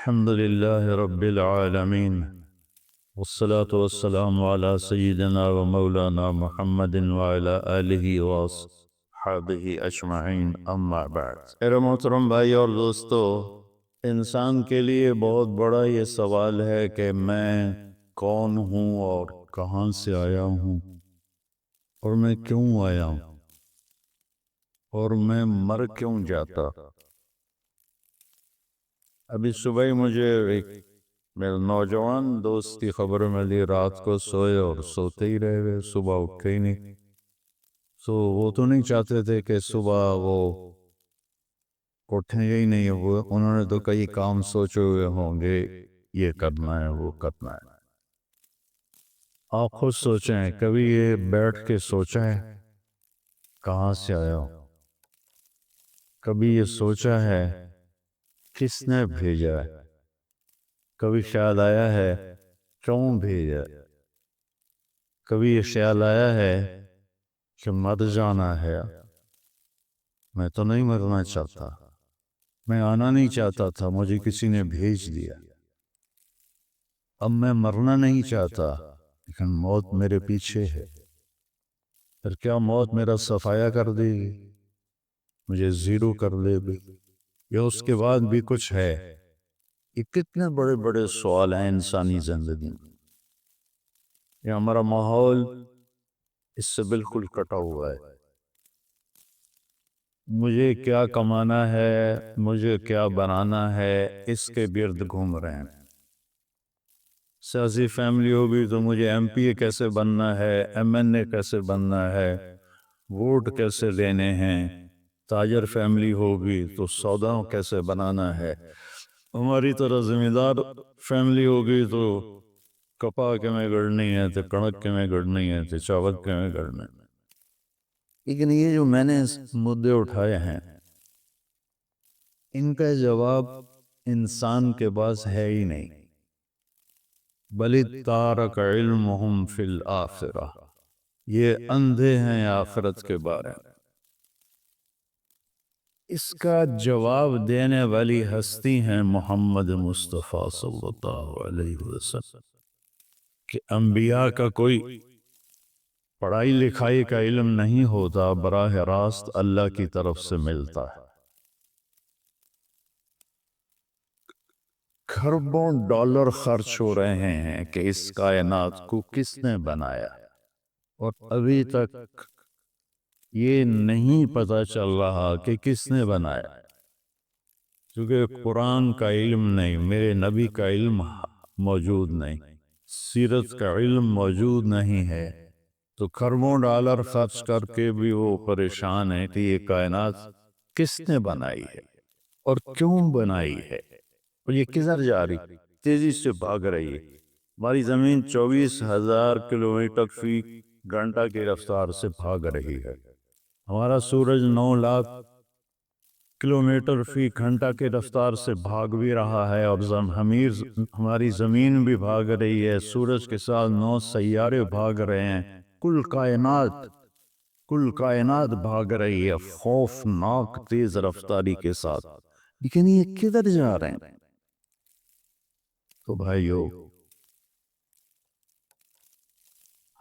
الحمد لله رب العالمين والصلاة والسلام على سيدنا ومولانا محمد وعلى آله وصحبه أجمعين أما بعد۔ میرے محترم بھائی اور دوستو، انسان کے لیے بہت بڑا یہ سوال ہے کہ میں کون ہوں اور کہاں سے آیا ہوں اور میں کیوں آیا ہوں اور میں مر کیوں جاتا۔ ابھی صبح ہی مجھے ایک میرے نوجوان دوست کی خبر ملی، رات کو سوئے اور سوتے ہی رہ گئے، صبح اٹھے ہی نہیں۔ وہ تو نہیں چاہتے تھے کہ صبح وہ اٹھیں ہی نہیں، انہوں نے تو کئی کام سوچے ہوئے ہوں گے، یہ کرنا ہے وہ کرنا ہے۔ آپ خود سوچیں، کبھی یہ بیٹھ کے سوچا ہے کہاں سے آیا ہوں؟ کبھی یہ سوچا ہے کس نے بھیجا ہے؟ کبھی خیال آیا ہے کیوں بھیجا؟ کبھی یہ خیال آیا ہے کہ مر جانا ہے؟ میں تو نہیں مرنا چاہتا، میں آنا نہیں چاہتا تھا، مجھے کسی نے بھیج دیا۔ اب میں مرنا نہیں چاہتا، لیکن موت میرے پیچھے ہے۔ پھر کیا موت میرا صفایا کر دے گی، مجھے زیرو کر دے گی، یا اس کے بعد بھی کچھ ہے؟ یہ کتنے بڑے بڑے سوال ہیں انسانی زندگی میں۔ یہ ہمارا ماحول اس سے بالکل کٹا ہوا ہے۔ مجھے کیا کمانا ہے، مجھے کیا بنانا ہے، اس کے گرد گھوم رہے ہیں۔ سیاسی فیملی ہوگی تو مجھے ایم پی اے کیسے بننا ہے، ایم این اے کیسے بننا ہے، ووٹ کیسے لینے ہیں۔ تاجر فیملی ہوگی تو سودا کیسے بنانا ہے۔ ہماری طرح زمیندار فیملی ہوگی تو کپا کے میں گڑنی ہے، تو کڑک کے میں گڑنی ہے، تو چاول کے میں گڑنی ہے۔ لیکن یہ جو میں نے مدعے اٹھائے ہیں، ان کا جواب انسان کے پاس ہے ہی نہیں۔ بل تارک علمہم فی الآخرہ، یہ اندھے ہیں آخرت کے بارے میں۔ اس کا جواب دینے والی ہستی ہیں محمد مصطفیٰ صلی اللہ علیہ وسلم، کہ انبیاء کا کوئی پڑھائی لکھائی کا علم نہیں ہوتا، براہ راست اللہ کی طرف سے ملتا ہے۔ کھربوں ڈالر خرچ ہو رہے ہیں کہ اس کائنات کو کس نے بنایا، اور ابھی تک یہ نہیں پتہ چل رہا کہ کس نے بنایا، کیونکہ قرآن کا علم نہیں، میرے نبی کا علم موجود نہیں، سیرت کا علم موجود نہیں ہے، تو کھربوں ڈالر خرچ کر کے بھی وہ پریشان ہے کہ یہ کائنات کس نے بنائی ہے اور کیوں بنائی ہے، اور یہ کدھر جا رہی، تیزی سے بھاگ رہی ہے۔ ہماری زمین 24,000 کلومیٹر فی گھنٹہ کی رفتار سے بھاگ رہی ہے۔ ہمارا سورج 9 لاکھ کلومیٹر فی گھنٹہ کی رفتار سے بھاگ بھی رہا ہے، اور ہماری زمین بھی بھاگ رہی ہے، سورج کے ساتھ 9 سیارے بھاگ رہے ہیں، کل کائنات بھاگ رہی ہے خوفناک تیز رفتاری کے ساتھ۔ لیکن یہ کدھر جا رہے ہیں؟ تو بھائیو،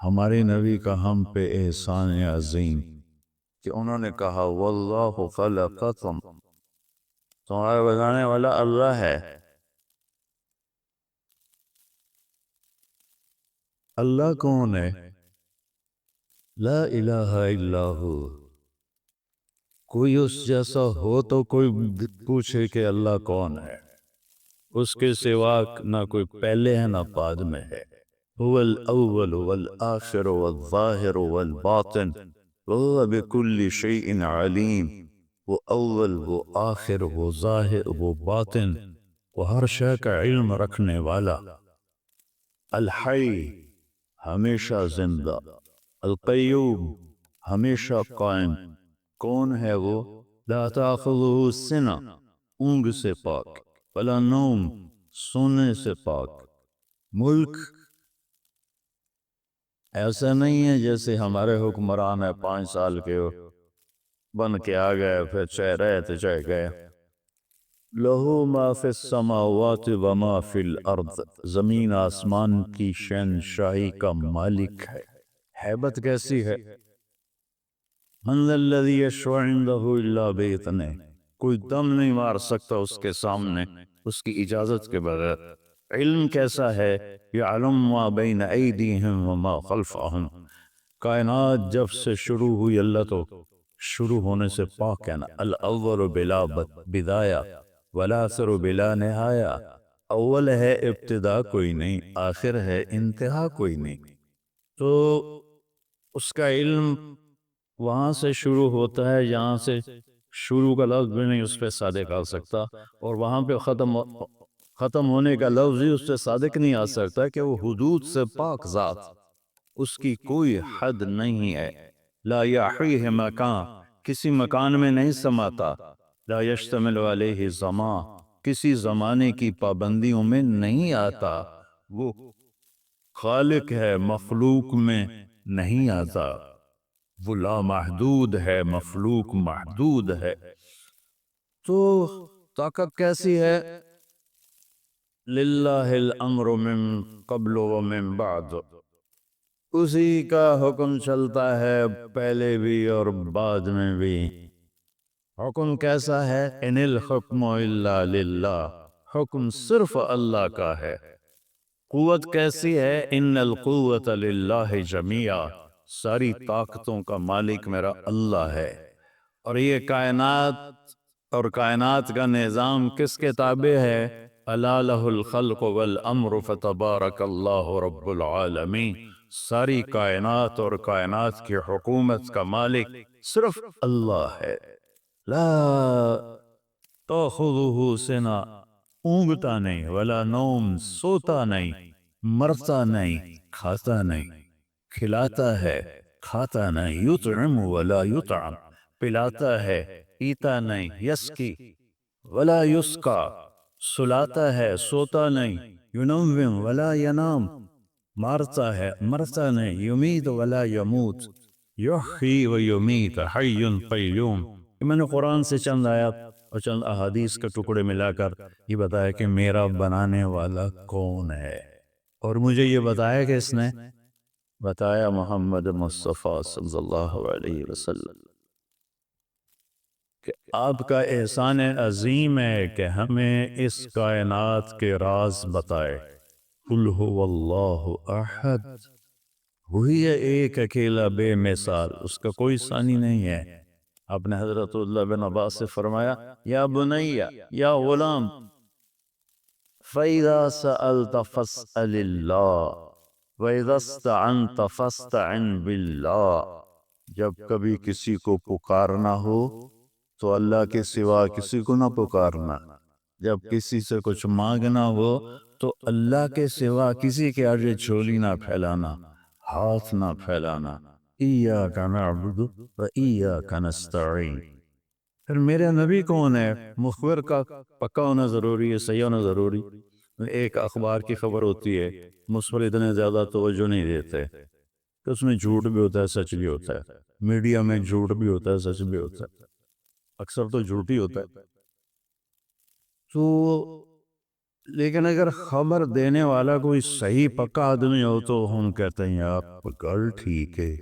ہمارے نبی کا ہم پہ احسان عظیم کہ انہوں نے کہا واللہ خلقکم، تمہارا بنانے والا اللہ ہے۔ اللہ کون ہے؟ لا الہ الا ہو۔ کوئی اس جیسا ہو تو کوئی پوچھے کہ اللہ کون ہے، اس کے سوا نہ کوئی پہلے ہے نہ بعد میں ہے۔ هو الاول والآخر والظاہر والباطن وهو بكل شيء علیم۔ وہ اول، وہ آخر، وہ ظاہر، وہ باطن، وہ ہر شے کا علم رکھنے والا۔ الحی، ہمیشہ زندہ، القیوم، ہمیشہ قائم۔ کون ہے وہ؟ لا تأخذہ سنہ، اونگ سے پاک، ولا نوم، سونے سے پاک۔ ملک ایسا نہیں ہے جیسے ہمارے حکمران ہے 5 سال کے بن کے آ گئے، پھر چاہے رہے تو چاہے گئے۔ لہو ما فی السماوات وما فی الارض، زمین آسمان کی شہنشاہی کا مالک ہے۔ ہیبت کیسی ہے؟ من ذا الذی یشفع عندہ الا باذنہ، کوئی دم نہیں مار سکتا اس کے سامنے اس کی اجازت کے بغیر۔ علم کیسا ہے؟ یعلم ما بین ایدیہم وما خلفہم، کائنات جب سے شروع ہوئی اللہ تو شروع ہونے سے پاک ہے نا۔ الاول بلا بدایہ والآخر بلا نہایہ، اول ہے ابتدا کوئی نہیں، آخر ہے انتہا کوئی نہیں۔ تو اس کا علم وہاں سے شروع ہوتا ہے جہاں سے شروع کا لفظ بھی نہیں اس پہ صادق آ سکتا، اور وہاں پہ ختم ہونے کا لفظ ہی اس سے صادق نہیں آ سکتا، کہ وہ حدود سے پاک ذات، اس کی کوئی حد نہیں ہے۔ لا یحیہ مکان، کسی مکان میں نہیں سماتا۔ لا یشتمل علیہ زمان، کسی زمانے کی پابندیوں میں نہیں آتا۔ وہ خالق ہے، مخلوق میں نہیں آتا۔ وہ لامحدود ہے، مخلوق محدود ہے۔ تو طاقت کیسی ہے؟ للہ الامر من قبل ومن بعد، اسی کا حکم چلتا ہے پہلے بھی اور بعد میں بھی۔ حکم کیسا ہے؟ ان الحکم الا للہ، حکم صرف اللہ کا ہے۔ قوت کیسی ہے؟ ان القوت للہ جمیعا، ساری طاقتوں کا مالک میرا اللہ ہے۔ اور یہ کائنات اور کائنات کا نظام کس کے تابع ہے؟ الا لہ الخلق والامر فتبارک اللہ رب العالمین، ساری کائنات اور کائنات کی حکومت کا مالک صرف اللہ ہے۔ لا تأخذہ سنہ، اونگتا نہیں، ولا نوم، سوتا نہیں، مرتا نہیں، کھاتا نہیں، کھلاتا ہے، کھاتا نہیں، یطعم ولا یطعم، پلاتا ہے، پیتا نہیں، یسقی ولا یسقا، سلاتا ہے، سوتا نہیں، ینوم ولا ینام، مارتا ہے، مرتا نہیں، یمید ولا یموت، یحیی و یمیت، حی قیوم۔ میں نے قرآن سے چند آیات اور چند احادیث کے ٹکڑے ملا کر یہ بتایا کہ میرا بنانے والا کون ہے، اور مجھے یہ بتایا کہ اس نے بتایا محمد مصطفیٰ صلی اللہ علیہ وسلم کہ آپ کا احسان عظیم ہے کہ ہمیں اس کائنات کے راز بتائے۔ قل هو اللہ احد، وہی ہے ایک اکیلا بے مثال، اس کا کوئی ثانی نہیں ہے۔ آپ نے حضرت اللہ بن عباس سے فرمایا، یا بنیا، یا غلام، فَإِذَا سَأَلْتَ فَاسْأَلِ اللَّهِ وَإِذَا اسْتَعَنْتَ فَاسْتَعِنْ بِاللَّهِ، جب کبھی کسی کو پکارنا ہو تو اللہ کے سوا کسی کو نہ پکارنا، جب کسی سے کچھ مانگنا ہو تو اللہ کے سوا کسی کے آگے جھولی نہ پھیلانا، ہاتھ نہ پھیلانا۔ ایاک نعبد و ایاک نستعین۔ پھر میرے نبی کون ہے؟ مخبر کا پکا ہونا ضروری ہے، صحیح ہونا ضروری۔ ایک اخبار کی خبر ہوتی ہے، مجھ پر اتنے زیادہ توجہ نہیں دیتے کہ اس میں جھوٹ بھی ہوتا ہے، سچ بھی ہوتا ہے۔ میڈیا میں جھوٹ بھی ہوتا ہے، سچ بھی ہوتا ہے، اکثر تو جھوٹ ہی ہوتا ہے۔ تو لیکن اگر خبر دینے والا کوئی صحیح پکا آدمی ہو تو ہم کہتے ہیں آپ گل ٹھیک ہے،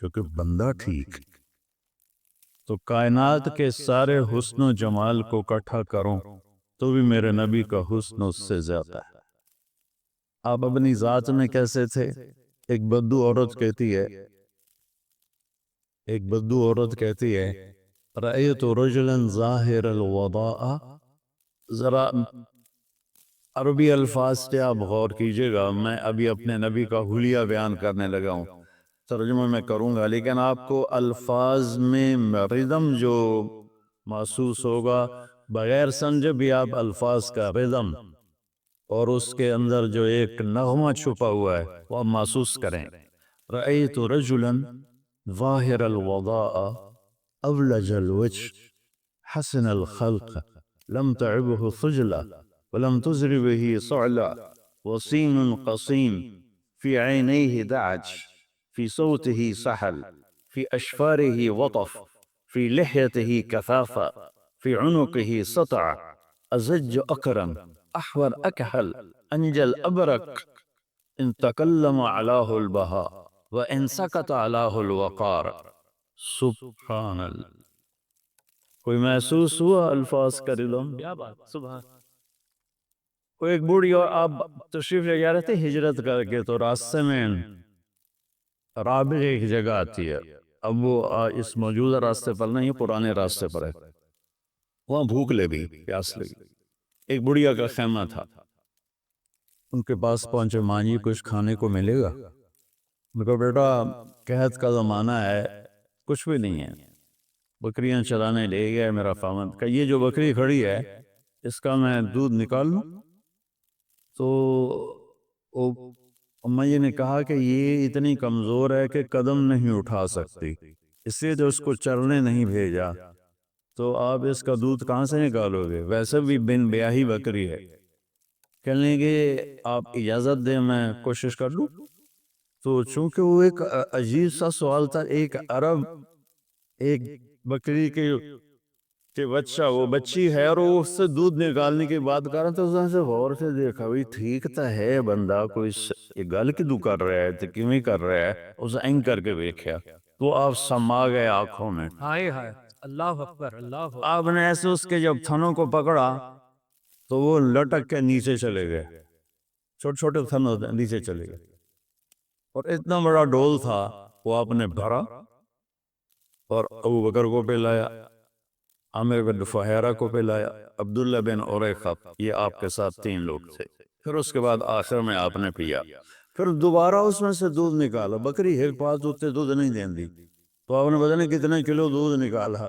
کیونکہ بندہ ٹھیک۔ تو کائنات کے سارے حسن و جمال کو اکٹھا کروں تو بھی میرے نبی کا حسن اس سے زیادہ ہے۔ آپ اپنی ذات میں کیسے تھے؟ ایک بدو عورت کہتی ہے رأیت رجلا ظاہر الوضاء، ذرا عربی الفاظ سے آپ غور کیجئے گا، میں ابھی اپنے نبی کا حلیہ بیان کرنے لگا ہوں، ترجمہ میں کروں گا، لیکن آپ کو الفاظ میں ردم جو محسوس ہوگا، بغیر سمجھے بھی آپ الفاظ کا ردم اور اس کے اندر جو ایک نغمہ چھپا ہوا ہے وہ آپ محسوس کریں۔ رأیت رجلا ظاہر الوضاء أولج الوجه حسن الخلق لم تعبه خجلة ولم تزر به صعلة وسيم قصيم في عينيه دعج في صوته سحل في أشفاره وطف في لحيته كثافة في عنقه سطع أزج أقرن أحور أكحل أنجل أبرك إن تكلم علاه البهاء وإن سكت علاه الوقار. سبحان اللہ. کوئی محسوس ہوا الفاظ کا دلوں؟ کیا بات، سبحان. وہ ایک بوڑھی، اور آپ تشریف لے جا رہے تھے ہجرت کر کے، تو راستے میں رابغ ایک جگہ آتی ہے. اب وہ اس موجودہ راستے پر نہیں، پرانے راستے پر ہے. وہاں بھوک لگی، پیاس لگی. ایک بڑھیا کا خیمہ تھا. ان کے پاس پہنچے، ماں جی کچھ کھانے کو ملے گا؟ میں کہا بیٹا قحط کا زمانہ ہے، کچھ بھی نہیں ہے. بکریاں چرانے لے گیا میرا خاوند. کہ یہ جو بکری کھڑی ہے اس کا میں دودھ نکال لوں؟ تو اما جی نے کہا کہ یہ اتنی کمزور ہے کہ قدم نہیں اٹھا سکتی، اس لیے تو اس کو چرنے نہیں بھیجا. تو آپ اس کا دودھ کہاں سے نکالو گے؟ ویسے بھی بن بیاہی بکری ہے. کہنے کہ آپ اجازت دیں میں کوشش کر لوں. تو چونکہ وہ ایک عجیب سا سوال تھا، ایک عرب ایک بکری کے بچہ، وہ بچی ہے اور وہ اس سے دودھ نکالنے کی بات کر رہا، تو اس نے سے غور سے دیکھا، بھی ٹھیک تو ہے بندہ، کوئی یہ گل کی دو کر رہا ہے تو کیویں کر رہا ہے. اس اینگ کر کے دیکھا تو آپ سما گئے آنکھوں میں. ہائے ہائے، اللہ اکبر، اللہ اکبر. آپ نے ایسے اس کے جب تھنوں کو پکڑا تو وہ لٹک کے نیچے چلے گئے. چھوٹے چھوٹے تھن ہوتے ہیں، نیچے چلے گئے. اور اتنا بڑا ڈول تھا، وہ آپ نے بھرا اور ابو بکر کو پلایا، عامر بن فہیرہ کو پلایا، عبداللہ بن عریقہ، یہ آپ کے ساتھ 3 لوگ تھے. پھر اس کے بعد آخر میں آپ نے پیا. پھر دوبارہ اس میں سے دودھ نکالا. بکری ایک پاس اتنے دودھ نہیں دین دی، تو آپ نے پتہ نہیں کتنے کلو دودھ نکالا،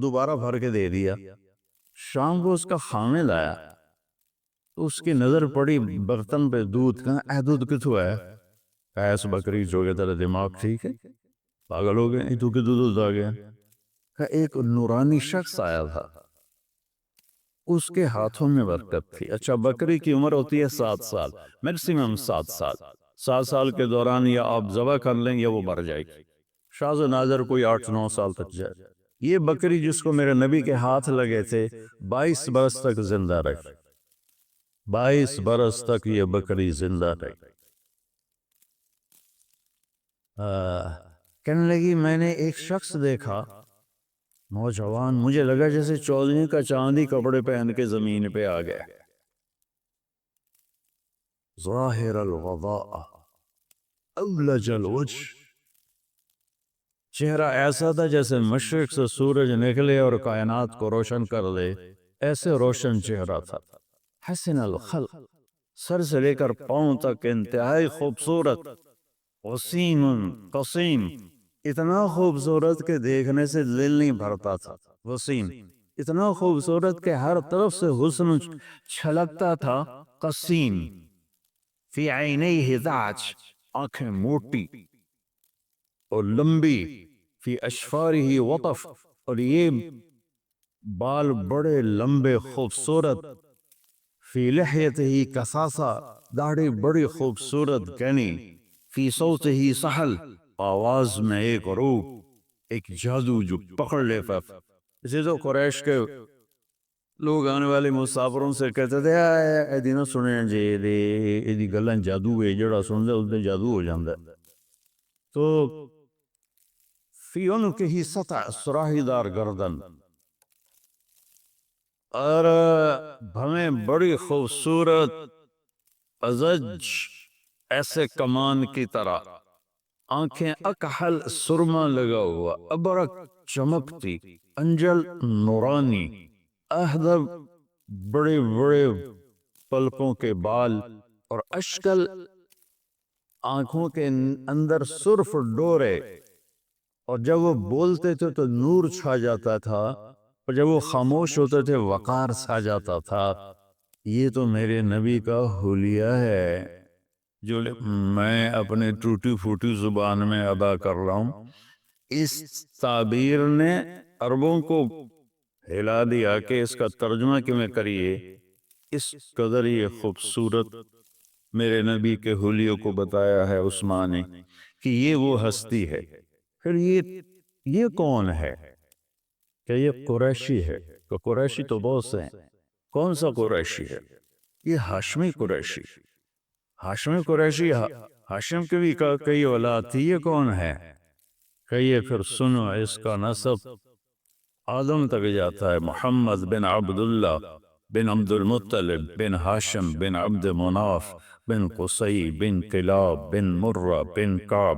دوبارہ بھر کے دے دیا. شام کو اس کا خامل آیا تو اس کی نظر پڑی برتن پہ دودھ. کہا اے دودھ کتھو ہے؟ ایس بکری جو کہ تیرا دماغ ٹھیک ہے، پاگل ہو گئے، تو کہ دودھ آ گیا. کہ ایک نورانی شخص آیا تھا، اس کے ہاتھوں میں برکت تھی. اچھا بکری کی عمر ہوتی ہے 7 سال، میکسیمم 7 سال. 7 سال کے دوران یا آپ ذبح کر لیں یا وہ مر جائے گی. شاذ و نادر کوئی 8-9 سال تک جائے. یہ بکری جس کو میرے نبی کے ہاتھ لگے تھے 22 برس تک زندہ رہی. 22 برس تک یہ بکری زندہ رہی. کہنے لگی میں نے ایک شخص دیکھا، نوجوان، مجھے لگا جیسے 14 کا چاندی کپڑے پہن کے زمین پہ آ گیا. ظاہر الغضاء اولج الوجہ، چہرہ ایسا تھا جیسے مشرق سے سورج نکلے اور کائنات کو روشن کر دے، ایسے روشن چہرہ تھا. حسن الخلق، سر سے لے کر پاؤں تک انتہائی خوبصورت. وسیم قسیم، اتنا خوبصورت کہ دیکھنے سے دل نہیں بھرتا تھا. وسیم، اتنا خوبصورت کہ ہر طرف سے حسن چھلکتا تھا. قسیم، فی عینیہ ذعج، آنکھیں موٹی اور لمبی. فی اشفارہ وطف، اور یہ بال بڑے لمبے خوبصورت. فی لحیتہ کثاثہ، داڑھی بڑی خوبصورت گھنی. فی صوتہ سحل، آواز میں ایک روح، ایک جادو جو پکڑ لیتا. اسی تو قریش کے لوگ آنے والے مسافروں سے کہتے تھے اے دینوں سنے جی دی گلیں جادو ہے، جڑا سن دے اس دے جادو ہو جاندہ. تو فی عنقہ ہی سطع، سراہی دار گردن، اور بھویں بڑی خوبصورت. ازج، ایسے کمان کی طرح. آنکھیں اکحل، سرما لگا ہوا. ابرک، چمکتی. انجل، نورانی. اہدب، بڑے بڑے پلکوں کے بال. اور اشکل، آنکھوں کے اندر سرخ ڈورے. اور جب وہ بولتے تھے تو نور چھا جاتا تھا، اور جب وہ خاموش ہوتے تھے وقار چھا جاتا تھا. یہ تو میرے نبی کا حلیہ ہے جو میں اپنے ٹوٹی پھوٹی زبان میں ادا کر رہا ہوں. اس تعبیر نے عربوں کو ہلا دیا کہ اس کا ترجمہ کیوں کریے. اس قدر یہ خوبصورت میرے نبی کے حلیوں کو بتایا ہے عثمان نے کہ یہ وہ ہستی ہے. پھر یہ کون ہے؟ کہ یہ قریشی ہے. کہ قریشی تو بہت سے ہیں. کون سا قریشی ہے؟ یہ ہاشمی قریشی. ہاشمی قریشی ہاشم کی بھی کئی اولاد تھی. یہ کون ہے؟ کہیے پھر سنو اس کا نسب آدم تک جاتا ہے. محمد بن عبداللہ بن عبد المطلب بن ہاشم بن عبد مناف بن قصی بن کلاب بن مرہ بن کعب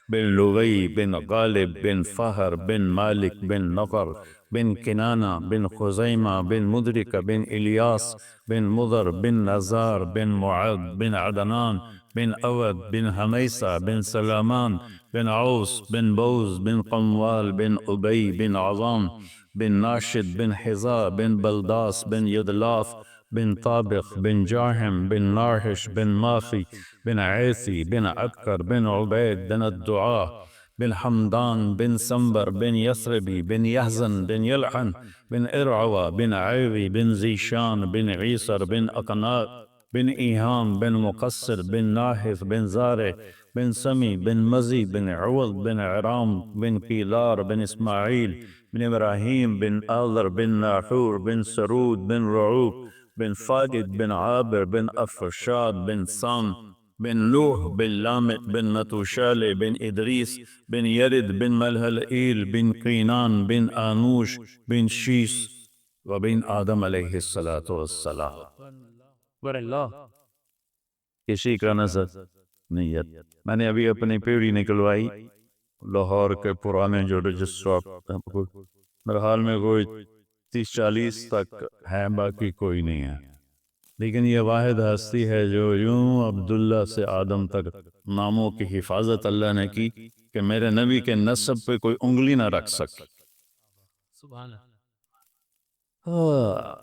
بن لغی بن غالب بن فہر بن مالک بن نقر بن کنانہ بن خزیمہ بن مدرک بن الیاس بن مضر بن نزار بن معد بن عدنان بن اود بن حمیسہ بن سلامان بن عوس بن بوز بن قموال بن ابی بن عظام بن ناشد بن حذاء بن بلداس بن يدلاف بن طابخ بن جاهم بن ناحش بن ماخي بن عيثي بن عبكر بن عبيد بن الدعاء بن حمدان بن سنبر بن يثربي بن يهزن بن يلعن بن إرعوى بن عيري بن زيشان بن عيسر بن أقناء بن إيهام بن مقصر بن ناحث بن زارع بن سمي بن مزي بن عوض بن عرام بن قيلار بن إسماعيل بن إبراهيم بن آذر بن ناحور بن سرود بن رعوب بن فاقد بن عابر بن أفرشاد بن سام بن نوح بن لامت بن نتوشالي بن إدريس بن يرد بن ملهلئيل بن قينان بن آنوش بن شيس وبن آدم علیہ السلام. اکبر اللہ. کسی کا نظر نہیں ہے. میں نے ابھی اپنی پیڑھی نکلوائی لاہور کے پرانے جو رجسٹر میرے حال میں کوئی 30-40 تک ہے، باقی کوئی نہیں ہے. لیکن یہ واحد ہستی ہے جو یوں عبداللہ سے آدم تک ناموں کی حفاظت اللہ نے کی کہ میرے نبی کے نسب پہ کوئی انگلی نہ رکھ سکے. سبحان اللہ.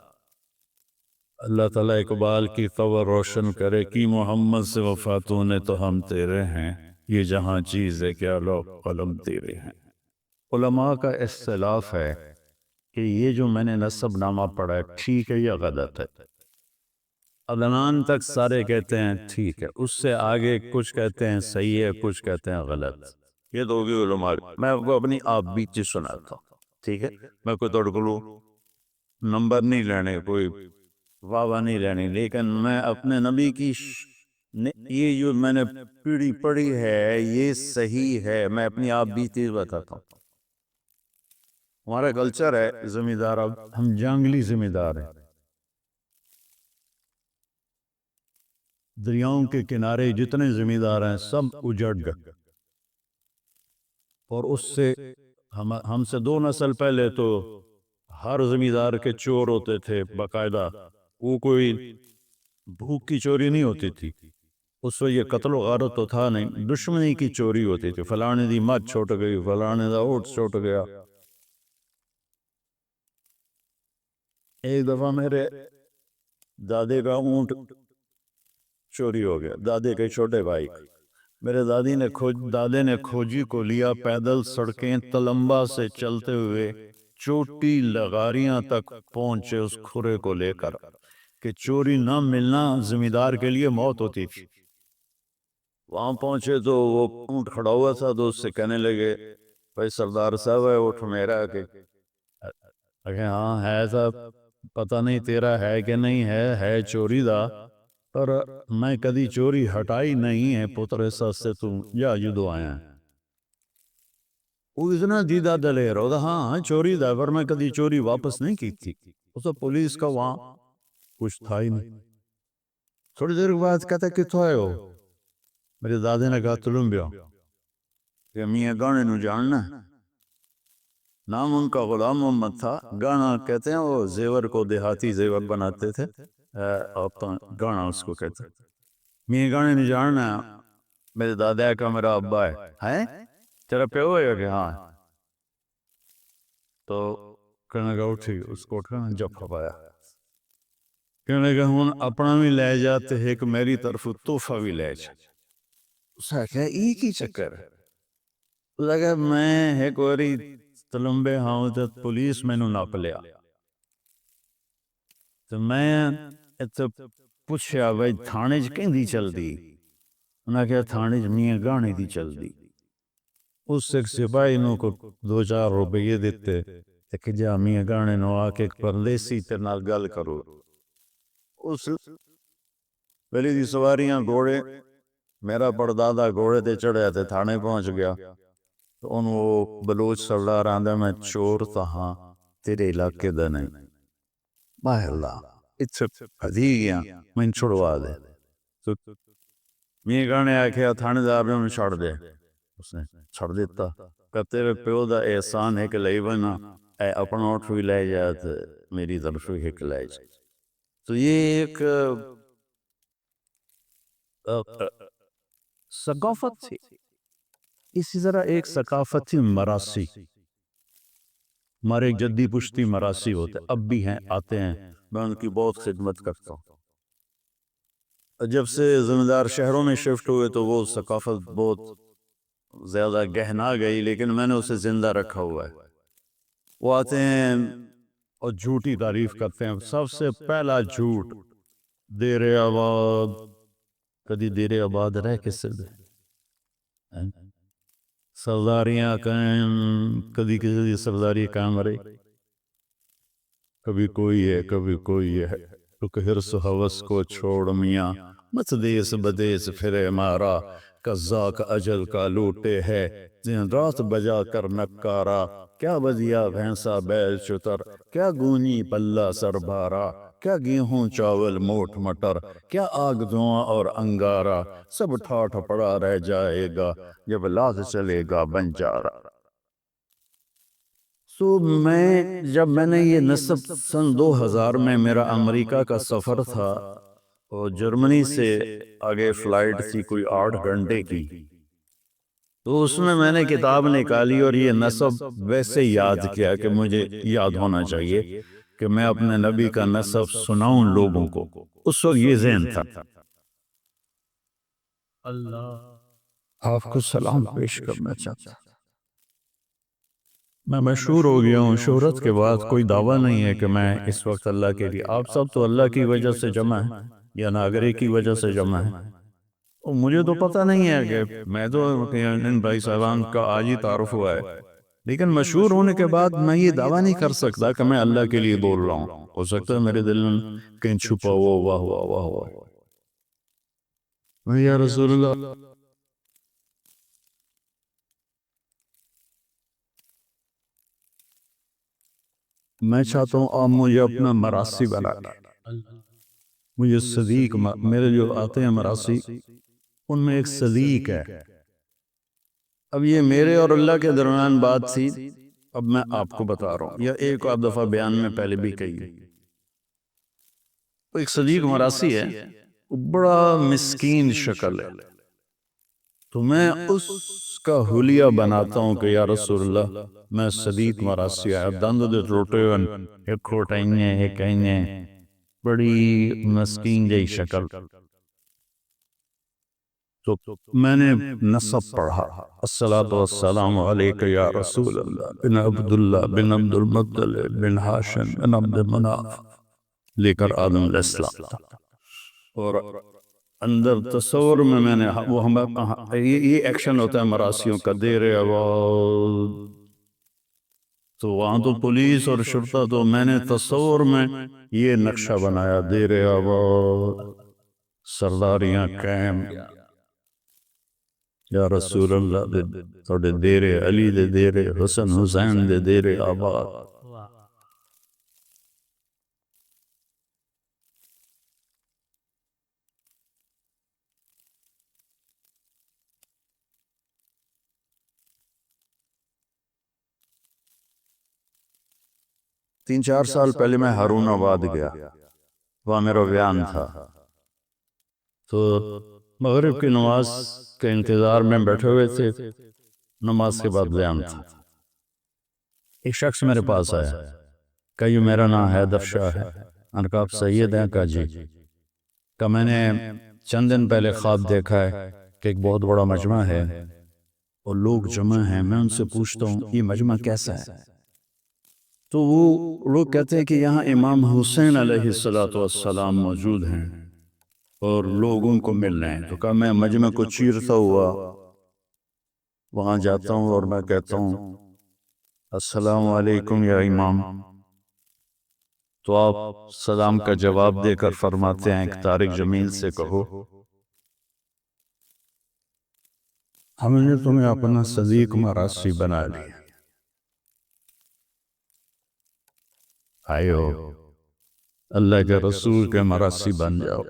اللہ تعالیٰ اقبال کی قبر روشن کرے کہ محمد سے وفاتوں نے تو ہم تیرے ہیں، یہ جہاں چیز ہے کیا لوگ قلم تیرے ہیں. علماء کا اختلاف ہے کہ یہ جو میں نے نسب نامہ پڑھا ہے ٹھیک ہے یا غلط ہے. عدنان تک سارے کہتے ہیں ٹھیک ہے، اس سے آگے کچھ کہتے ہیں صحیح ہے، کچھ کہتے ہیں غلط. یہ تو ہوگی علماء. میں آپ کو اپنی آپ بیتی سناتا ہوں، ٹھیک ہے؟ میں کوئی تڑکلو نمبر نہیں لینے، کوئی واہ نہیں لینی، لیکن میں اپنے نبی کی یہ جو میں نے پیڑھی پڑھی ہے یہ صحیح ہے. میں اپنی آپ بیتی بتاتا ہوں. ہمارا کلچر ہے زمیندار، اب ہم جنگلی زمیندار ہیں. دریاؤں کے کنارے جتنے زمیندار ہیں سب اجڑ گئے، اور اس سے ہم سے 2 نسل پہلے تو ہر زمیندار کے چور ہوتے تھے باقاعدہ. وہ کوئی بھوک کی چوری نہیں ہوتی تھی اس وقت، یہ قتل و غارت تو تھا نہیں، دشمنی کی چوری ہوتی تھی. فلانے دی مت چھوٹ گئی، فلانے دا اونٹ چھوٹ گیا. ایک دفعہ میرے دادے کا اونٹ چوری ہو گیا، دادے کے چھوٹے بھائی. میرے دادے نے کھوجی کو لیا، پیدل سڑکیں تلمبا سے چلتے ہوئے چوٹی لغاریاں تک پہنچے اس کھرے کو لے کر کہ چوری نہ ملنا زمیندار کے لیے موت ہوتی تھی. وہاں پہنچے تو وہ اونٹ کھڑا ہوا تھا، تو اس سے کہنے لگے بھائی سردار صاحب ہے اونٹ میرا. کہ ہاں ہے صاحب، پتہ نہیں تیرا ہے کہ نہیں ہے چوری دا، پر میں کدی چوری ہٹائی نہیں ہے پتر، ایسا سے تم یا جدو آیا ہے. وہ اتنا دیدہ دلیر ہوتا، ہاں چوری دا، پر میں کدی چوری واپس نہیں کی تھی. اس تو پولیس کا وہاں کچھ تھا ہی نہیں. تھوڑی دیر بعد کہتا کتوں آئے ہو؟ میرے دادے نے کہا تلمبیا. کہ میاں گانے نو جاننا. نام ان کا غلام محمد تھا. گانا کہتے ہیں وہ زیور کو دیہاتی زیور بناتے تھے، گانا اس کو کہتے ہیں. میاں گانے نو جاننا. میرے دادا کا میرا ابا ہے تیرا پیو ہے کہ ہاں. تو کہنے گا اٹھی، اس کو اٹھا جب پایا. کہنے گا ہون اپنا بھی لے جاتے ایک میری طرف تحفہ بھی لے جا. اس نے کہا ایک ہی چکر ہے. اس نے کہا میں ایک واری تلمبے ہاں تو پولیس میں نو ناپ لیا. تو میں پوچھا بھائی تھانے چ کہیں دی چل دی؟ انہاں کہا تھانے چ میاں گانے دی چل دی. اس ایک سپاہی نو کو 2-4 روپے دیتے کہ جا میاں گانے نو آ کے پردیسی تے نال گل کرو. اس پہلی دی سواریاں گھوڑے، میرا پردادا گھوڑے تے چڑھیا تے تھانے پہنچ گیا، تو ان وہ بلوچ سردار آندہ میں چور تھا ہاں تیرے علاقے دا نہیں، باہ اللہ اتھے پھدی گیا میں چھڑوا دے، تو میں گانے آکھیا تھانے دار نے چھڑ دے، اس نے چھڑ دیتا کہ تیرے پیو دا احسان ہے کہ لئی بنا اے اپنا اٹھ بھی لے جائے تو میری طرف بھی ایک لے جائے۔ تو یہ ایک ثقافت تھی، اسی طرح ایک ثقافت تھی مراسی، ہمارے ایک جدی پشتی مراسی ہوتے اب بھی ہیں، آتے ہیں، میں ان کی بہت خدمت کرتا ہوں۔ جب سے زمیندار شہروں میں شفٹ ہوئے تو وہ ثقافت بہت زیادہ گہنا گئی، لیکن میں نے اسے زندہ رکھا ہوا ہے۔ وہ آتے ہیں اور جھوٹی تعریف کرتے ہیں، سب سے پہلا جھوٹ دیر آباد، کدی دیر آباد رہ کس سے دے سرداریاں قائم، کدی کسی سرداری قائم رہی، کبھی کوئی ہے کبھی کوئی ہے، تو حرص و حوث کو چھوڑ میاں مت دیس بدیس پھرے مارا، قضاء کا اجل کا لوٹے ہے دن رات بجا کر نکارا، کیا بدیا بھینسا بیل چتر، کیا گونی پلہ سر بارا، کیا گیہوں چاول موٹ مٹر، کیا آگ دھواں اور انگارا، سب ٹھاٹھ پڑا رہ جائے گا جب لاد چلے گا بنجارا۔ تو جب میں نے یہ نصب سن 2000 میں میرا امریکہ کا سفر تھا اور جرمنی سے آگے فلائٹ تھی کوئی 8 گھنٹے کی، تو اس میں نے کتاب نکالی اور یہ نصب ویسے یاد کیا کہ مجھے یاد ہونا چاہیے کہ میں اپنے نبی کا نصب سناؤں لوگوں کو، اس وقت یہ ذہن تھا۔ اللہ آپ کو سلام پیش کرنا چاہتا، میں مشہور ہو گیا ہوں، شہرت کے بعد کوئی دعویٰ نہیں ہے کہ میں اس وقت اللہ کے لیے، آپ سب تو اللہ کی وجہ سے جمع ہیں یا ناگرے کی وجہ سے جمع ہیں، اور مجھے تو پتہ نہیں ہے کہ میں تو ان بھائی صاحبان کا آج ہی تعارف ہوا ہے، لیکن مشہور ہونے کے بعد میں یہ دعویٰ نہیں کر سکتا کہ میں اللہ کے لیے بول رہا ہوں، ہو سکتا ہے میرے دل میں کہیں چھپا ہوا واہ واہ واہ واہ یا رسول اللہ۔ میں چاہتا ہوں آپ مجھے اپنا مراسی بنا لیں، مجھے صدیق، میرے جو آتے ہیں مراسی ان میں ایک صدیق ہے۔ اب یہ میرے اور اللہ کے درمیان بات تھی، اب میں آپ کو بتا رہا ہوں، یا ایک آدھ دفعہ بیان میں پہلے بھی کہی، ایک صدیق مراسی ہے، بڑا مسکین شکل ہے، تو میں اس کا حلیہ بناتا ہوں کہ یا رسول اللہ میں صدیق مراسی آیا، دند دے ٹوٹے ہوئے، ایک کھوٹائیں ایک کہیں، بڑی مسکین جئی شکل، تو میں نے نصب پڑھا، الصلاۃ والسلام علیک یا رسول اللہ بن عبداللہ بن عبد المطلب بن ہاشم بن عبد مناف، لے کر آدم علیہ السلام تھا، اور اندر تصور میں نے وہ یہ ایکشن ہوتا ہے مراسیوں کا، دیر آباد، تو وہاں تو پولیس اور شرطہ، تو میں نے تصور میں یہ نقشہ بنایا، دیر آباد سرداریاں قائم، یا رسول اللہ تھوڑے دیر علی دے دیر حسن حسین دے دیر آباد۔ 3-4 سال پہلے میں ہارون آباد گیا، وہاں میرا بیان تھا، تو مغرب کی نماز کے انتظار میں بیٹھے ہوئے تھے، نماز کے بعد بیان تھا، ایک شخص میرے پاس آیا، کہا یہ میرا نام حیدر شاہ ہے، میں نے کہا آپ سید ہیں؟ کہا جی، کہا میں نے چند دن پہلے خواب دیکھا ہے کہ ایک بہت بڑا مجمع ہے اور لوگ جمع ہیں، میں ان سے پوچھتا ہوں یہ مجمع کیسا ہے؟ تو وہ لوگ کہتے ہیں کہ یہاں امام حسین علیہ السلام موجود ہیں اور لوگ ان کو مل رہے ہیں، تو کہا میں مجمع کو چیرتا ہوا وہاں جاتا ہوں اور میں کہتا ہوں السلام علیکم یا امام، تو آپ سلام کا جواب دے کر فرماتے ہیں کہ طارق جمیل سے کہو ہم نے تمہیں اپنا صدیق مراسی بنا لیا، آئیو اللہ کے رسول کے مراسی بن جاؤ۔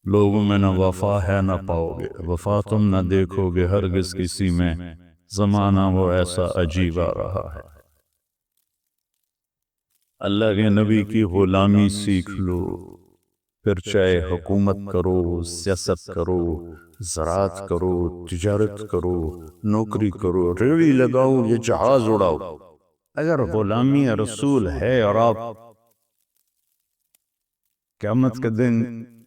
لوگوں میں نہ وفا ہے نہ پاؤ گے، وفا تم نہ دیکھو گے ہرگز کسی میں، زمانہ وہ ایسا عجیب آ رہا ہے۔ اللہ کے نبی کی غلامی سیکھ لو، پھر چاہے حکومت کرو، سیاست کرو، زراعت کرو، تجارت کرو، نوکری کرو، ریڑھی لگاؤ یا جہاز اڑاؤ، اگر غلامی رسول ہے اور آپ قیامت کے دن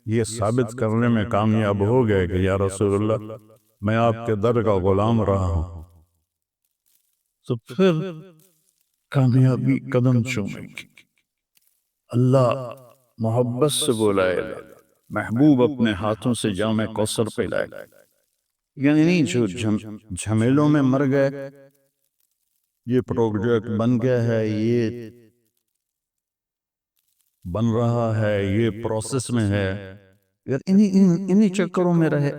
یہ ثابت کرنے میں کامیاب ہو گئے کہ یا رسول اللہ میں آپ کے در کا غلام رہا ہوں، تو پھر کامیابی قدم چومے گی۔ اللہ محبت سے بلائے گا، محبوب اپنے ہاتھوں سے جام کوثر پلائے گا، یعنی جو جھمیلوں میں مر گئے، یہ پروجیکٹ بن گیا ہے، یہ بن رہا ہے، یہ پروسیس میں ہے، اگر انہی چکروں میں رہے،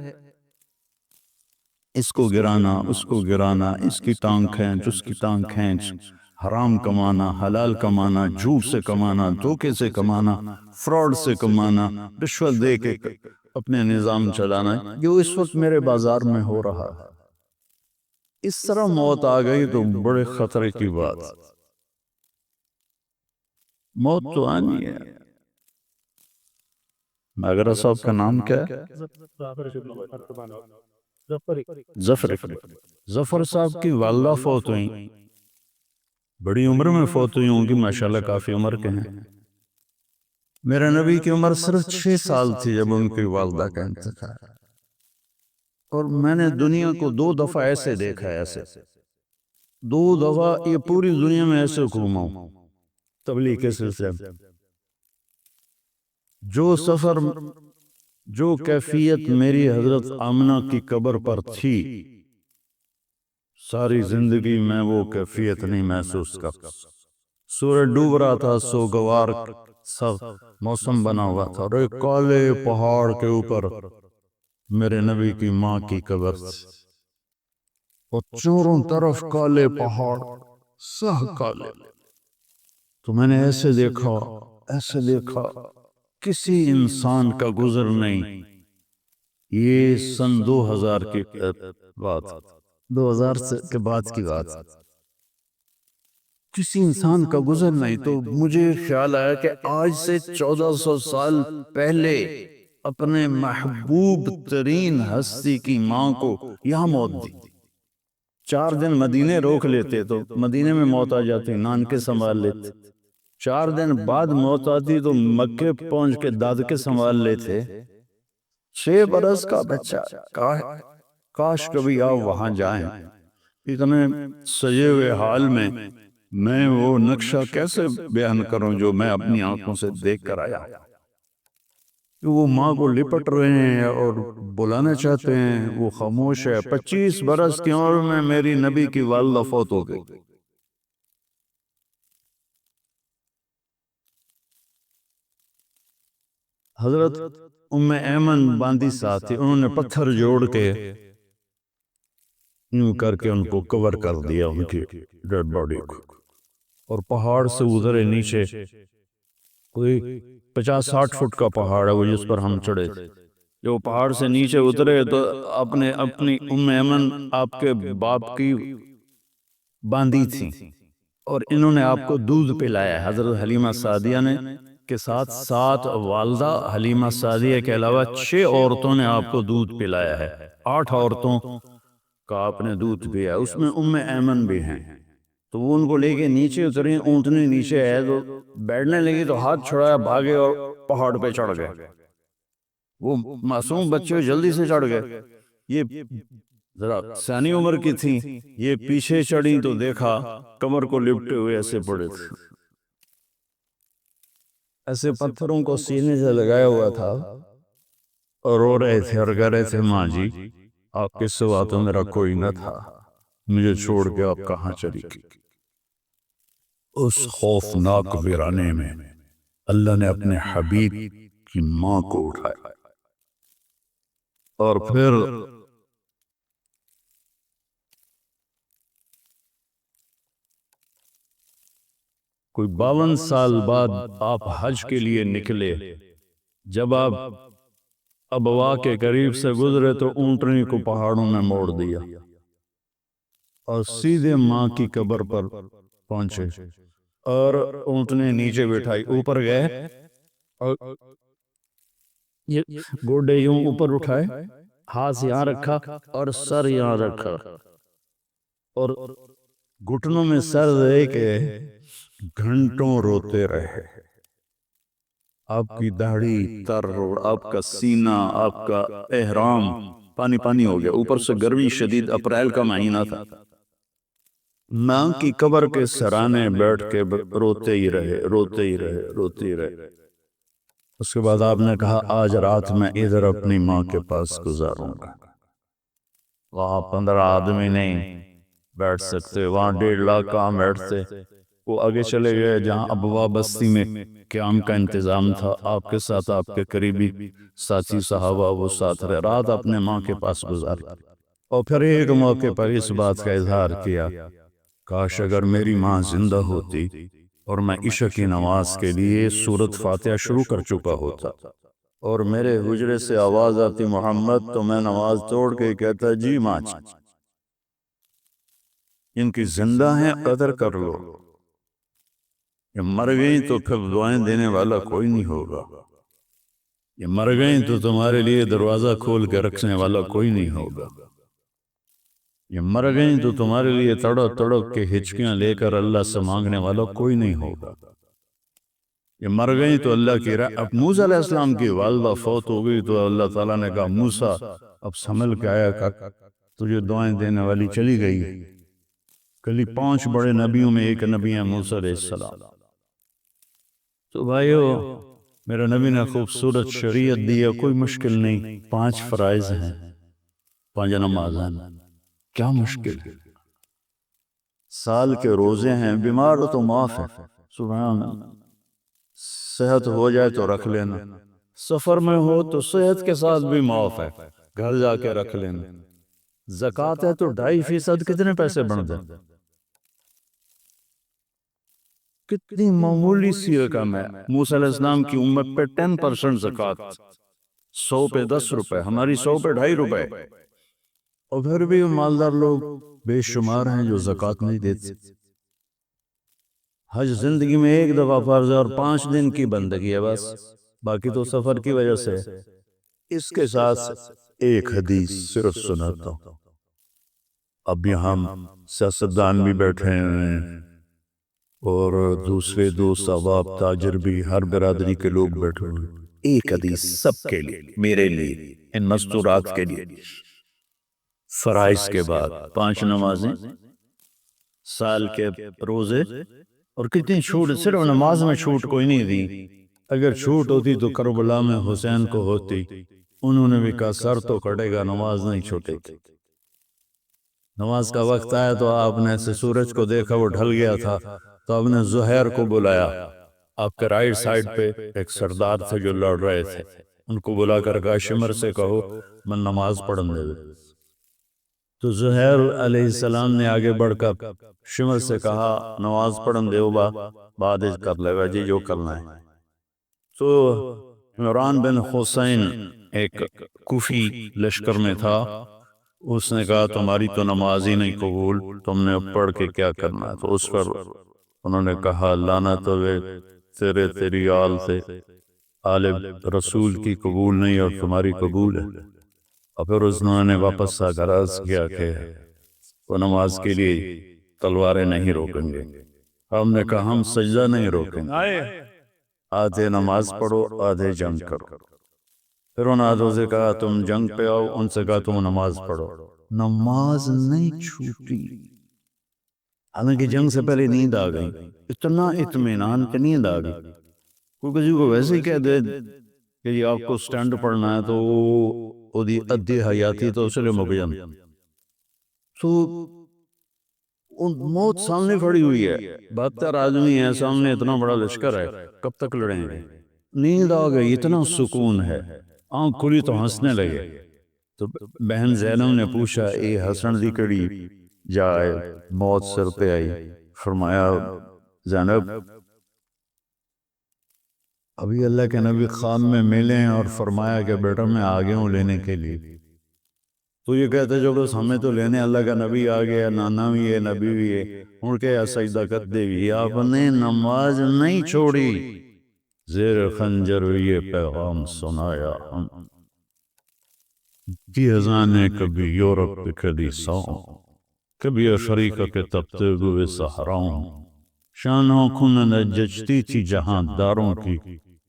اس کو گرانا، اس کو گرانا، اس کی ٹانگ کھینچ، اس کی ٹانگ کھینچ، حرام کمانا، حلال کمانا، جھوٹ سے کمانا، دھوکے سے کمانا، فراڈ سے کمانا، رشوت دے کے اپنے نظام چلانا، جو اس وقت میرے بازار میں ہو رہا ہے۔ اس طرح موت آ گئی تو بڑے خطرے کی بات، موت تو آنی ہے۔ مگر صاحب کا نام کیا ہے؟ ظفر صاحب کی والدہ فوت ہوئیں، بڑی عمر میں فوت ہوئی ہوں گی، ماشاءاللہ کافی عمر کے ہیں۔ میرے نبی کی عمر صرف 6 سال تھی جب ان کی والدہ کا انتقال، اور میں نے دنیا کو 2 دفعہ ایسے دیکھا ہے، ایسے 2 دفعہ یہ پوری دنیا میں ایسے گھوما ہوں تبلیغ کے سلسلے میں۔ جو سفر، جو کیفیت میری حضرت آمنہ کی قبر پر تھی، ساری زندگی میں وہ کیفیت نہیں محسوس کرتا۔ سورج ڈوب رہا تھا، سوگوار سب موسم بنا ہوا تھا، اور ایک کالے پہاڑ کے اوپر میرے نبی کی ماں کی قبر تھی، اور چاروں طرف کالے پہاڑ، سہ کالے۔ تو میں نے ایسے دیکھا، ایسے دیکھا، کسی انسان کا گزر نہیں۔ یہ سن 2000 کی بات، 2000 کے بعد کی بات، کسی انسان کا گزر نہیں۔ تو مجھے خیال آیا کہ آج سے 1400 سال پہلے اپنے محبوب ترین ہستی کی ماں کو یہاں موت دی، 4 دن مدینے روک لیتے تو مدینے میں موت آ جاتی، نان کے سنبھال لیتے، 4 دن بعد موت آتی تو مکے پہنچ کے داد کے سنبھال لیتے۔ 6 برس کا بچہ، کاش کبھی آپ وہاں جائیں۔ اتنے سجے ہوئے حال میں وہ نقشہ کیسے بیان کروں جو میں اپنی آنکھوں سے دیکھ کر آیا۔ وہ ماں کو لپٹ رہے ہیں اور بلانا چاہتے ہیں، وہ خاموش ہے۔ 25 برس کی عمر میں میری نبی کی والدہ فوت ہو گئی۔ حضرت ام ایمن باندی ساتھ تھی، انہوں نے پتھر جوڑ کے یوں کر کے ان کو کور کر دیا، ان کی ڈیڈ باڈی کو، اور پہاڑ سے اترے نیچے، کوئی 50-60 فٹ کا پہاڑ ہے وہ جس پر ہم چڑھے تھے۔ جو پہاڑ سے نیچے اترے تو اپنی ام ایمن آپ کے باپ کی باندی تھی، اور انہوں نے آپ کو دودھ پلایا ہے، حضرت حلیمہ سعدیہ نے کے ساتھ 7 والدہ حلیمہ سعدیہ کے علاوہ 6 عورتوں نے آپ کو دودھ پلایا ہے، 8 عورتوں کا آپ نے دودھ پیا، اس میں ام ایمن بھی ہیں۔ تو وہ ان کو لے کے نیچے اترے، اونٹنی نیچے ہے تو بیٹھنے لگی تو ہاتھ چھڑایا، بھاگے اور پہاڑ پہ چڑھ گئے۔ وہ معصوم بچے جلدی سے چڑھ گئے، یہ ذرا سیانی عمر کی تھیں، یہ پیچھے چڑھی تو دیکھا کمر کو لپٹے ہوئے ایسے پڑے تھے، ایسے پتھروں کو سینے سے لگایا ہوا تھا، اور رو رہے تھے اور کہہ رہے تھے ماں جی آپ کے سوا تو میرا کوئی نہ تھا، مجھے چھوڑ کے آپ کہاں چلی گئی۔ اس خوفناک ویرانے میں اللہ نے اپنے حبیب کی ماں کو اٹھایا اور پھر کوئی 52 سال بعد آپ حج کے لیے نکلے. جب آپ ابوا کے قریب سے گزرے تو اونٹنی کو پہاڑوں میں موڑ دیا اور سیدھے ماں کی قبر پر پہنچے اور اونٹنی نیچے بٹھائی. اوپر گئے اور یہ گوڈے یوں اوپر اٹھائے، ہاتھ یہاں رکھا اور سر یہاں رکھا اور گھٹنوں میں سر دے کے گھنٹوں روتے رہے. آپ کی داڑھی تر اور آپ کا سینہ، آپ کا احرام پانی پانی ہو گیا. اوپر سے گرمی شدید، اپریل کا مہینہ تھا. ماں کی قبر کے سرانے بیٹھ کے روتے ہی رہے، روتے ہی رہے، روتے ہی رہے. اس کے بعد آپ نے کہا آج رات میں ادھر اپنی ماں کے پاس گزاروں گا. وہاں 15 آدمی نہیں بیٹھ سکتے، وہاں 1.5 لاکھ کہاں بیٹھتے. وہ آگے چلے گئے جہاں ابوا بستی میں قیام کا انتظام تھا. آپ کے ساتھ آپ کے قریبی ساتھی صحابہ وہ ساتھ رہے. رات اپنے ماں کے پاس گزاری اور پھر ایک موقع پر اس بات کا اظہار کیا، کاش اگر میری ماں زندہ ہوتی اور میں عشاء کی نماز کے لیے سورۃ فاتحہ شروع کر چکا ہوتا اور میرے حجرے سے آواز آتی محمد، تو میں نماز توڑ کے کہتا جی ماں ان کی زندہ ہیں، قدر کر لو. یہ مر گئیں تو پھر دعائیں دینے والا کوئی نہیں ہوگا. یہ مر گئیں تو تمہارے لیے دروازہ کھول کے رکھنے والا کوئی نہیں ہوگا. یہ مر گئیں تو تمہارے لیے تڑپ تڑپ کے ہچکیاں لے کر اللہ سے مانگنے والا کوئی نہیں ہوگا. یہ مر گئیں تو اللہ کی اب موسیٰ علیہ السلام کی والدہ فوت ہو گئی تو اللہ تعالیٰ نے کہا موسیٰ اب سنبھل کے آیا کر، تجھے دعائیں دینے والی چلی گئی. کلی 5 بڑے نبیوں میں ایک نبی ہے موسیٰ علیہ السلام. تو بھائیو، میرے نبی نے خوبصورت شریعت دی ہے، کوئی مشکل نہیں. 5 فرائض ہیں، 5 نمازیں، کیا مشکل ہے. سال کے روزے ہیں، بیمار ہو تو معاف ہے، سبحان اللہ. صحت ہو جائے تو رکھ لینا، سفر میں ہو تو صحت کے ساتھ بھی معاف ہے، گھر جا کے رکھ لینا. زکوٰۃ ہے تو 2.5% کتنے پیسے بن دیں، کتنی معمولی سی رقم ہے. موسیٰ علیہ السلام کی امت پہ 10% زکوٰۃ، 100 پہ 10 روپے، ہماری 100 پہ 2.5 روپے. اور پھر بھی مالدار لوگ بے شمار ہیں جو زکوٰۃ نہیں دیتے. حج زندگی میں ایک دفعہ فرض ہے اور 5 دن کی بندگی ہے بس، باقی تو سفر کی وجہ سے. اس کے ساتھ ایک حدیث صرف سناتا ہوں. اب یہاں سیاستدان بھی بیٹھے ہیں اور دوسرے دوست احباب تاجر بھی، ہر برادری کے لوگ بیٹھے ہوئے. ایک حدیث سب کے لیے، میرے لیے، ان مستورات کے لیے. فرائض کے بعد 5 نمازیں، سال کے روزے، اور کتنی چھوٹ، صرف نماز میں چھوٹ کوئی نہیں دی. اگر چھوٹ ہوتی تو کربلا میں حسین کو ہوتی. انہوں نے بھی کہا سر تو کٹے گا، نماز نہیں چھوٹے گی. نماز کا وقت آیا تو آپ نے ایسے سورج کو دیکھا، وہ ڈھل گیا تھا تو آپ نے زہیر کو بلایا. آپ کے رائٹ سائڈ پہ ایک سردار تھے جو لڑ رہے تھے، ان کو بلا کر کہا شمر سے کہو میں نماز پڑھنے دے. تو زہیر علیہ السلام نے آگے بڑھ کر شمر سے کہا نماز پڑھن دے با بعد کر لے گا جی جو کرنا ہے. تو عمران بن حسین ایک کوفی لشکر میں تھا، اس نے کہا تمہاری تو نماز ہی نہیں قبول، تم نے پڑھ کے کیا کرنا ہے. تو اس پر انہوں نے کہا لعنت ہوئے تیری آل سے، آل رسول کی قبول نہیں اور تمہاری قبول ہے. اور پھر انہوں نے واپس آ کر عرض کیا کہ وہ نماز کے لیے تلواریں نہیں روکیں گے. ہم نے کہا ہم سجدہ نہیں روکیں گے، آدھے نماز پڑھو آدھے جنگ کرو. پھر ان آدھوں سے کہا تم جنگ پہ آؤ، ان سے کہا تم نماز پڑھو. نماز نہیں چھوٹی، حالانکہ جنگ سے پہلے نیند آ گئی. اتنا اطمینان کہ نیند آ گئی. کوئی کسی کو ویسے ہی کہہ دے کہ یہ آپ کو سٹینڈ پڑھنا ہے تو وہ دی ادھی حیاتی تو اس لیے مک جان. تو موت سامنے کھڑی ہوئی ہے، 72 آدمی ہیں سامنے، اتنا بڑا لشکر ہے، کب تک لڑیں گے؟ نیند آ گئی، اتنا سکون ہے، آنکھ کھلی تو ہنسنے لگے۔ تو بہن زینب نے پوچھا اے حسن دی کڑی جائے، موت سر پہ آئی، فرمایا زینب ابھی اللہ کے نبی خواب میں ملے ہیں اور فرمایا کہ بیٹا میں آگے ہوں لینے کے لیے۔ تو یہ کہتے جو بس ہمیں تو لینے اللہ کا نبی آ گیا، نانا بھی ہے نبی بھی ہے، ان کے سجدہ کر دے گی۔ آپ نے نماز نہیں چھوڑی، زیر خنجر یہ پیغام سنایا ہم کی ازانے کبھی یورپ کے کلیساؤں، کبھی افریقہ کے تپتے ہوئے صحراؤں، شانوں کھنن جچتی تھی جہاں داروں کی،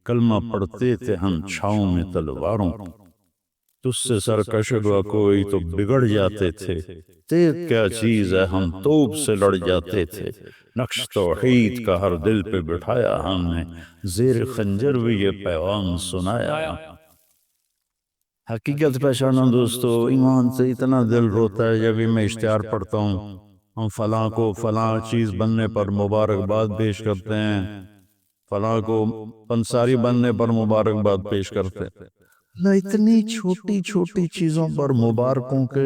کلمہ پڑھتے تھے ہم چھاؤں میں تلواروں، تجھ سے سرکش ہوا کوئی تو بگڑ جاتے تھے، تیر کیا چیز ہے ہم توپ سے لڑ جاتے تھے، نقش توحید کا ہر دل پہ بٹھایا ہم نے، زیر خنجر بھی یہ پیغام سنایا۔ حقیقت پہچانا دوستو، ایمان سے اتنا دل روتا ہے جب میں اشتہار پڑھتا ہوں، ہم فلاں کو فلاں چیز بننے پر مبارکباد پیش کرتے ہیں، فلاں کو پنساری بننے پر مبارکباد پیش کرتے ہیں، نہ اتنی چھوٹی چھوٹی چیزوں پر مبارکوں کے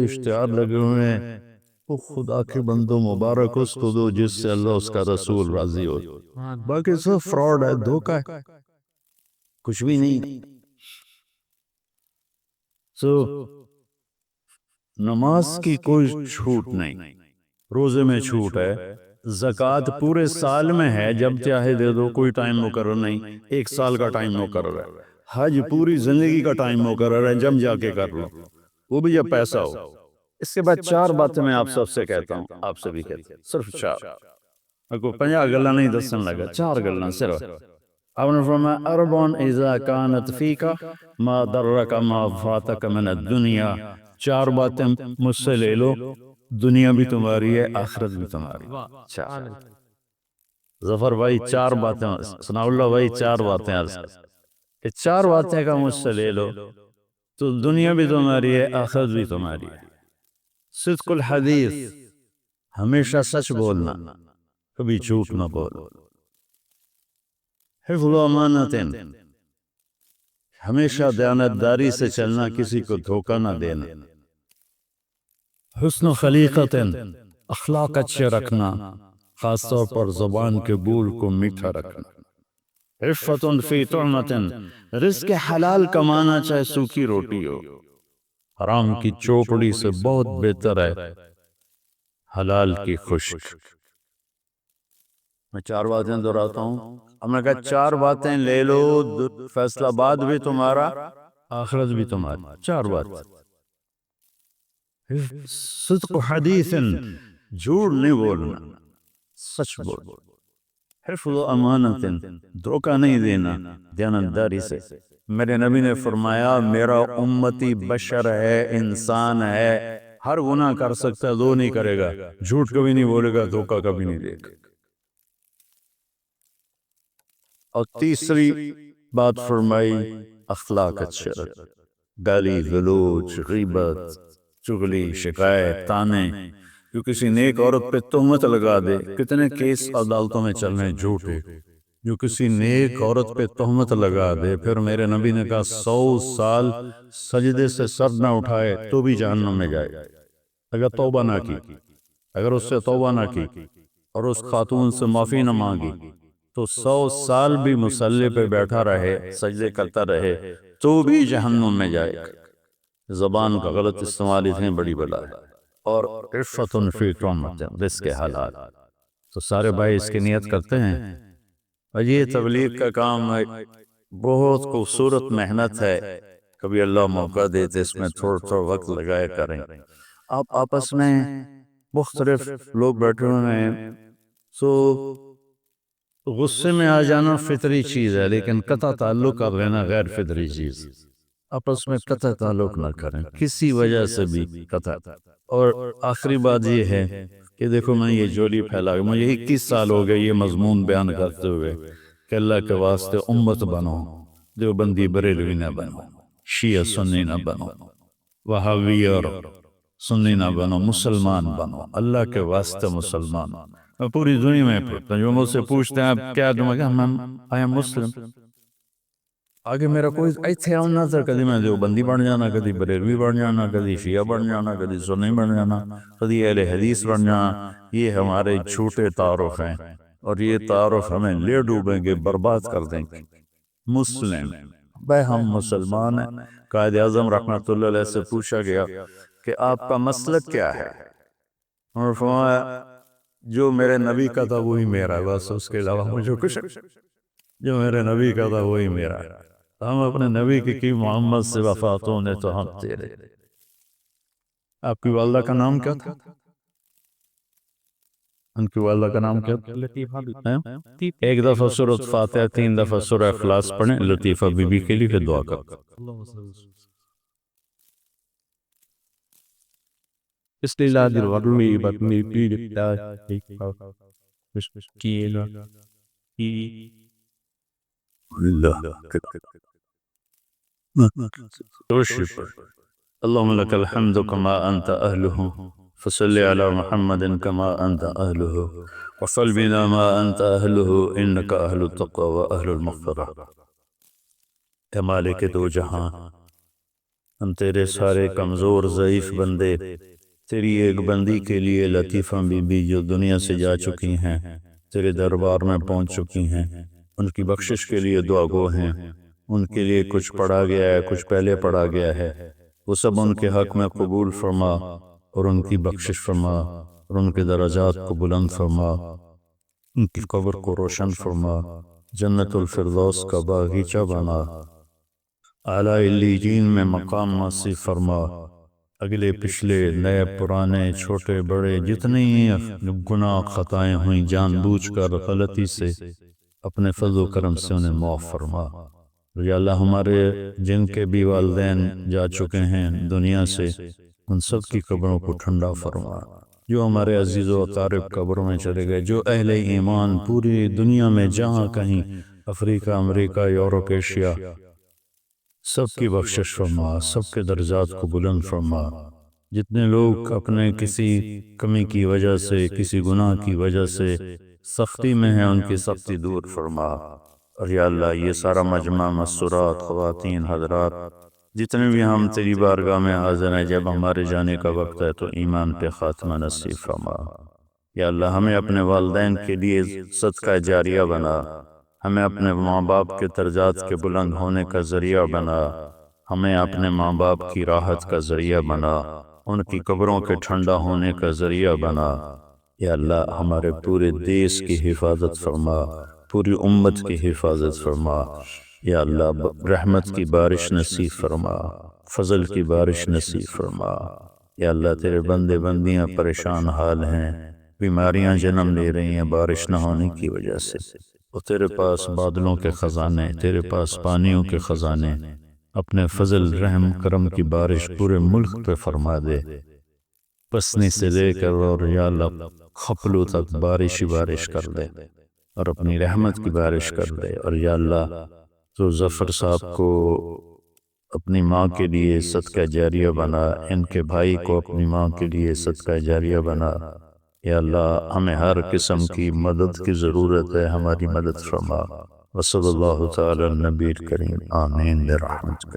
اشتہار لگے ہوئے ہیں۔ وہ خدا کے بندو مبارک اس کو دو جس سے اللہ اس کا رسول راضی ہو، باقی سب فراڈ ہے، دھوکہ ہے، کچھ بھی نہیں۔ نماز کی کوئی چھوٹ نہیں، روزے میں چھوٹ ہے، زکوٰۃ پورے سال میں ہے، جب چاہے دے دو، کوئی ٹائم مقرر نہیں، 1 سال کا ٹائم مقرر ہے، حج پوری زندگی کا ٹائم مقرر ہے، جب جا کے کر لو، وہ بھی جب پیسہ ہو۔ اس کے بعد 4 باتیں میں آپ سب سے کہتا ہوں، آپ سے بھی کہتا ہوں، صرف 4، میں کو 50 گلہ نہیں دسن لگا، 4 گلہ صرف۔ آپ نے فرمایا اربعن اذا کانت فیک ما درک ما فاتک من الدنیا، 4 باتیں مجھ سے لے لو، دنیا بھی تمہاری ہے، آخرت بھی تمہاری ہے۔ 4 ظفر بھائی 4 باتیں، ثناء اللہ بھائی 4 باتیں عرض کر، کہ 4 باتیں کا مجھ سے لے لو تو دنیا بھی تمہاری ہے، آخرت بھی تمہاری ہے۔ صدق الحدیث، ہمیشہ سچ بولنا، کبھی جھوٹ نہ بولو۔ حفظ امانت، ہمیشہ دیانتداری سے چلنا، کسی کو دھوکہ نہ دینا۔ حسن خلیقت، اخلاق اچھے رکھنا، خاص طور پر زبان کے بول کو میٹھا رکھنا۔ عفت فی طعمت، رزق حلال کمانا، چاہے سوکھی روٹی ہو، حرام کی چوپڑی سے بہت بہتر ہے حلال کی خشک۔ میں 4 باتیں دہراتا ہوں، ہم نے کہا 4 باتیں لے لو، فیصلہ باد بھی تمہارا، آخرت بھی تمہاری۔ 4 بات، صدق حدیث، جھوٹ نہیں بولنا، سچ بولنا۔ حفظ امانت، دھوکہ نہیں دینا، دیانتداری سے۔ میرے نبی نے فرمایا میرا امتی بشر ہے، انسان ہے، ہر گناہ کر سکتا ہے، 2 نہیں کرے گا، جھوٹ کبھی نہیں بولے گا، دھوکہ کبھی نہیں دے گا۔ اور تیسری بات فرمائی اخلاق اچھے رکھ، گالی گلوچ، غیبت، چغلی، شکایت، تانے، جو کسی نیک عورت پہ تہمت لگا دے، کتنے کیس عدالتوں میں چل رہے ہیں جھوٹے، جو کسی نیک عورت پہ تہمت لگا دے، پھر میرے نبی نے کہا 100 سال سجدے سے سر نہ اٹھائے تو بھی جہنم میں جائے گا، اگر توبہ نہ کی، اگر اس سے توبہ نہ کی اور اس خاتون سے معافی نہ مانگی تو 100 سال بھی مصلی پہ بیٹھا رہے، سجدے کرتا رہے تو بھی جہنم میں جائے گا۔ زبان کا غلط استعمال اتنی بڑی بلا ہے۔ اور عفت فی طعمت، رزق حلال، تو سارے بھائی اس کی نیت کرتے ہیں۔ اور یہ تبلیغ کا کام بہت خوبصورت محنت ہے، کبھی اللہ موقع دیتے اس میں تھوڑا وقت لگایا کریں۔ آپ آپس میں مختلف لوگ بیٹھے ہوئے ہیں، غصے میں آ جانا فطری چیز ہے، لیکن قطع تعلق کر لینا غیر فطری چیز۔ آپس میں قطع تعلق نہ کریں کسی وجہ سے بھی، قطع۔ اور آخری بات یہ ہے کہ دیکھو میں یہ جولی پھیلا گیا، مجھے 21 سال ہو گئے یہ مضمون بیان کرتے ہوئے کہ اللہ کے واسطے امت بنو، دیوبندی بریلوی نہ بنو، شیعہ سنی نہ بنو، وہابی اور سنی نہ بنو، مسلمان بنو، اللہ کے واسطے مسلمان۔ میں پوری دنیا میں پڑھتا ہوں، جو مجھ سے پوچھتے ہیں آپ کیا تم آئی ایم مسلم، آگے میرا کوئی ایتھے آن نہ تھا، کدی میں دیوبندی بن جانا، کدی بریلوی بن جانا، کدی شیعہ بن جانا، کدی سنی بن جانا، کدی اہل حدیث بن جانا۔ یہ ہمارے جھوٹے تعارف ہیں، اور یہ تعارف ہمیں لے ڈوبیں گے، برباد کر دیں گے۔ مسلم بھائی، ہم مسلمان ہیں۔ قائد اعظم رحمۃ اللہ علیہ سے پوچھا گیا کہ آپ کا مسلک کیا ہے؟ اور فرمایا جو میرے نبی کا تھا وہی میرا ہے، بس اس کے علاوہ مجھے کچھ، جو میرے نبی کا تھا وہی میرا ہے۔ ہم اپنے نبی کی محمد سے وفات ہونے تو ہم تیرے۔ آپ کی والدہ کا نام کیا تھا؟ ان کی والدہ کا نام کیا تھا؟ ایک دفعہ سورۃ فاتحہ 3 دفعہ سورہ اخلاص پڑھیں لطیفہ بی بی کے لیے، پھر دعا کریں۔ اس لیے لا دل غرمی بطنی پیر اللهم لك الحمد كما أنت أهله، فصل على محمد كما أنت أهله، وصل بنا ما أنت أهله، إنك أهل التقوى وأهل المغفرة۔ اے مالک دو جہاں، ہم تیرے سارے کمزور ضعیف بندے تیری ایک بندی کے لیے لطیفہ بی بی جو دنیا سے جا چکی ہیں، تیرے دربار میں پہنچ چکی ہیں، ان کی بخشش کے لیے دعا گو ہیں۔ ان کے لیے کچھ پڑھا گیا ہے، کچھ پہلے پڑھا گیا ہے، وہ سب ان کے حق میں قبول فرما، اور ان کی بخشش فرما، اور ان کے درجات کو بلند فرما، ان کی قبر کو روشن فرما، جنت الفردوس کا باغیچہ بنا، اعلیٰ علیین میں مقام نصیب فرما۔ اگلے پچھلے نئے پرانے چھوٹے بڑے جتنے گناہ خطائیں ہوئیں جان بوجھ کر غلطی سے، اپنے فضل و کرم سے انہیں معاف فرما۔ یا اللہ ہمارے جن کے بھی والدین جا چکے ہیں دنیا سے، ان سب کی قبروں کو ٹھنڈا فرما۔ جو ہمارے عزیز و اقارب قبروں میں چلے گئے، جو اہل ایمان پوری دنیا میں جہاں کہیں، افریقہ، امریکہ، یورپ، ایشیا، سب کی بخشش فرما، سب کے درجات کو بلند فرما۔ جتنے لوگ اپنے کسی کمی کی وجہ سے، کسی گناہ کی وجہ سے سختی میں ہیں، ان کی سختی دور فرما۔ اور یا اللہ یہ سارا مجمع، مسورات، خواتین، حضرات، جتنے بھی ہم تیری بارگاہ میں حاضر ہیں، جب ہمارے جانے کا وقت ہے تو ایمان پہ خاتمہ نصیب فرما۔ یا اللہ ہمیں اپنے والدین کے لیے صدقہ جاریہ بنا، ہمیں اپنے ماں باپ کے درجات کے بلند ہونے کا ذریعہ بنا، ہمیں اپنے ماں باپ کی راحت کا ذریعہ بنا، ان کی قبروں کے ٹھنڈا ہونے کا ذریعہ بنا۔ یا اللہ ہمارے پورے دیش کی حفاظت فرما، پوری امت کی حفاظت فرما۔ یا اللہ رحمت کی بارش نصیب فرما، فضل کی بارش نصیب فرما۔ یا اللہ تیرے بندے بندیاں پریشان حال ہیں، بیماریاں جنم لے رہی ہیں بارش نہ ہونے کی وجہ سے، اور تیرے پاس بادلوں کے خزانے، تیرے پاس پانیوں کے خزانے، اپنے فضل رحم کرم کی بارش پورے ملک پہ فرما دے، پسنے سے لے کر اور یا اللہ خپلو تک بارش ہی بارش کر دے، اور اپنی رحمت کی بارش کر دے۔ اور یا اللہ تو ظفر صاحب کو اپنی ماں کے لیے صدقہ جاریہ بنا، ان کے بھائی کو اپنی ماں کے لیے صدقہ جاریہ بنا۔ یا اللہ ہمیں ہر قسم کی مدد کی ضرورت ہے، ہماری مدد فرما۔ وصلی اللہ تعالی النبی الکریم، آمین برحمتک۔